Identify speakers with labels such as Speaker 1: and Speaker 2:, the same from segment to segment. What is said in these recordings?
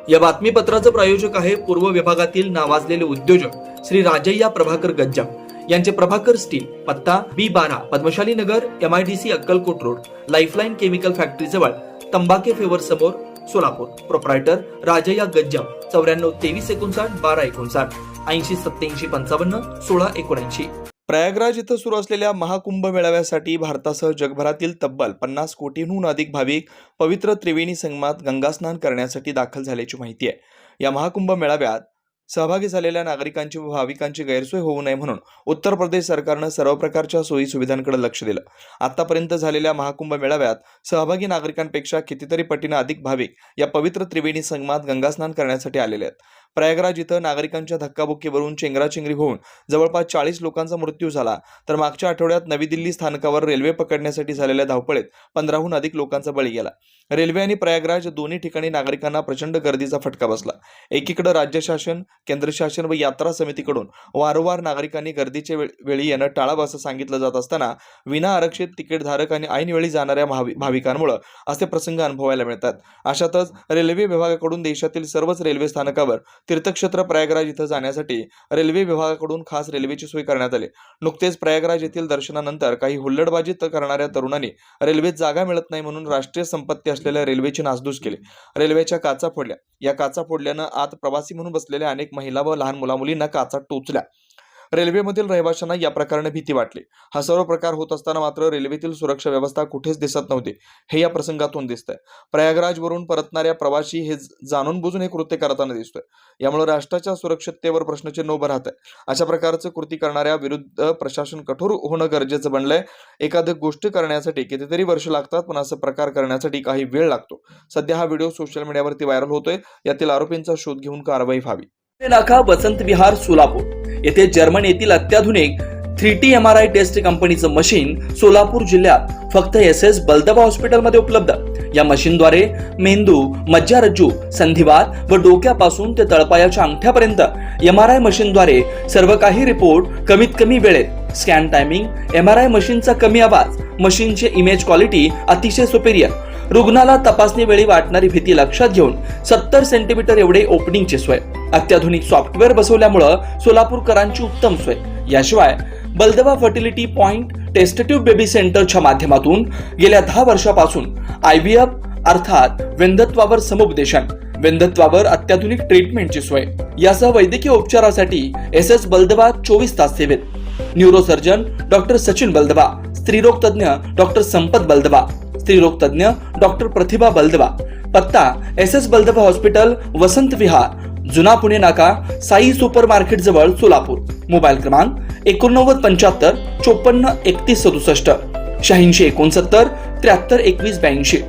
Speaker 1: या बातमीपत्राचं प्रायोजक आहे पूर्व विभागातील नावाजलेले उद्योजक श्री राजय्या प्रभाकर गज्जाम यांचे प्रभाकर स्टील, पत्ता B12 पद्मशाली नगर, MIDC Akkalkot road, lifeline chemical factory जवळ, तंबाके फेवर समोर, सोलापूर. प्रोप्रायटर राजय्या गज्जाम 94 23 59 12 59 80 87 55 16 79. प्रयागराज इथं सुरू असलेल्या महाकुंभ मेळाव्यासाठी भारतासह जगभरातील तब्बल 50 कोटींहून अधिक भाविक पवित्र त्रिवेणी संगमात गंगास्नान करण्यासाठी दाखल झाल्याची माहिती आहे. या महाकुंभ मेळाव्यात सहभागी झालेल्या नागरिकांची व भाविकांची गैरसोय होऊ नये म्हणून उत्तर प्रदेश सरकारनं सर्व प्रकारच्या सोयी सुविधांकडे लक्ष दिलं. आतापर्यंत झालेल्या महाकुंभ मेळाव्यात सहभागी नागरिकांपेक्षा कितीतरी पटीने अधिक भाविक या पवित्र त्रिवेणी संगमात गंगास्नान करण्यासाठी आलेले आहेत. प्रयागराज इथं नागरिकांच्या धक्काबुक्कीवरून चेंगराचेंगरी होऊन जवळपास 40 लोकांचा मृत्यू झाला, तर मागच्या आठवड्यात नवी दिल्ली स्थानकावर रेल्वे पकडण्यासाठी झालेल्या धावपळीत 15हून अधिक लोकांचा बळी गेला. रेल्वे आणि प्रयागराज दोन्ही ठिकाणी नागरिकांना प्रचंड गर्दीचा फटका बसला. एकीकडे राज्य शासन, केंद्र शासन व यात्रा समितीकडून वारंवार नागरिकांनी गर्दीच्या वेळी येणं टाळावं असं सांगितलं जात असताना विना आरक्षित तिकीटधारक आणि ऐनवेळी जाणाऱ्या भाविकांमुळे असे प्रसंग अनुभवायला मिळतात. अशातच रेल्वे विभागाकडून देशातील सर्वच रेल्वे स्थानकावर तीर्थक्षेत्र प्रयागराज इथं जाण्यासाठी रेल्वे विभागाकडून खास रेल्वेची सोय करण्यात आली. नुकतेच प्रयागराज येथील दर्शनानंतर काही हुल्लडबाजी करणाऱ्या तरुणांनी रेल्वेत जागा मिळत नाही म्हणून राष्ट्रीय संपत्ती असलेल्या रेल्वेची नासधूस केली. रेल्वेच्या काचा फोडल्या. या काचा फोडल्यानं आत प्रवासी म्हणून बसलेल्या अनेक महिला व लहान मुलामुलींना काचा टोचल्या. रेल्वेमधील रहिवाशांना या प्रकाराने भीती वाटली. हा सर्व प्रकार होत असताना मात्र रेल्वेतील सुरक्षा व्यवस्था कुठेच दिसत नव्हती, हे या प्रसंगातून दिसतंय. प्रयागराजवरून परतणाऱ्या प्रवासी हे जाणून बुजून हे कृत्य करताना दिसतोय. यामुळे राष्ट्राच्या सुरक्षिततेवर प्रश्नचिन्ह उभं राहत आहे. अशा प्रकारचं कृती करणाऱ्या विरुद्ध प्रशासन कठोर होणं गरजेचं बनलंय. एखादी गोष्ट करण्यासाठी कितीतरी वर्ष लागतात, पण असं प्रकार करण्यासाठी काही वेळ लागतो. सध्या हा व्हिडिओ सोशल मीडियावरती व्हायरल होतोय. यातील आरोपींचा शोध घेऊन कारवाई व्हावी. नाका वसंत विहार सोलापूर येथे जर्मन येथील अत्याधुनिक 3T MRI टेस्ट कंपनीचं मशीन सोलापूर जिल्ह्यात फक्त SS बलदबा हॉस्पिटलमध्ये उपलब्ध. या मशीनद्वारे मेंदू, मज्जारज्जू, संधिवात व डोक्यापासून ते तळपायाच्या अंगठ्यापर्यंत MRI मशीनद्वारे सर्व काही रिपोर्ट कमीत कमी वेळेत. स्कॅन टायमिंग, MRI मशीनचा कमी आवाज, मशीनचे इमेज क्वालिटी अतिशय सुपेरियर. रुग्णाला तपासणी वेळी वाटणारी भीती लक्षात घेऊन 70 सेंटीमीटर एवढे ओपनिंगची सोय. अत्याधुनिक सॉफ्टवेअर बसवल्यामुळे सोलापूरकरांची उत्तम सोय. याशिवाय बलदबा fertility point test tube baby सेंटरच्या माध्यमातून गेल्या 10 वर्षापासून IVF अर्थात वेंधत्वावर समुपदेशन, वेंधत्वावर अत्याधुनिक ट्रीटमेंटची सोय. यासह वैद्यकीय उपचारासाठी SS बलदबा 24 तास सेवेत. न्यूरोसर्जन डॉक्टर सचिन बलदबा, स्त्रीरोग तज्ञ डॉक्टर संपत बलदबा, स्त्रीरोग तज्ञ डॉक्टर प्रतिभा बलदबा. पत्ता SS बलदबा हॉस्पिटल, वसंत विहार, जुना पुणे नाका, साई सुपर मार्केट जवळ, सोलापूर. मोबाईल क्रमांक 89 75 54 31 67, 86 69 73 21 82,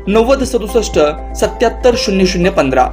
Speaker 1: 90 67 77 00 15.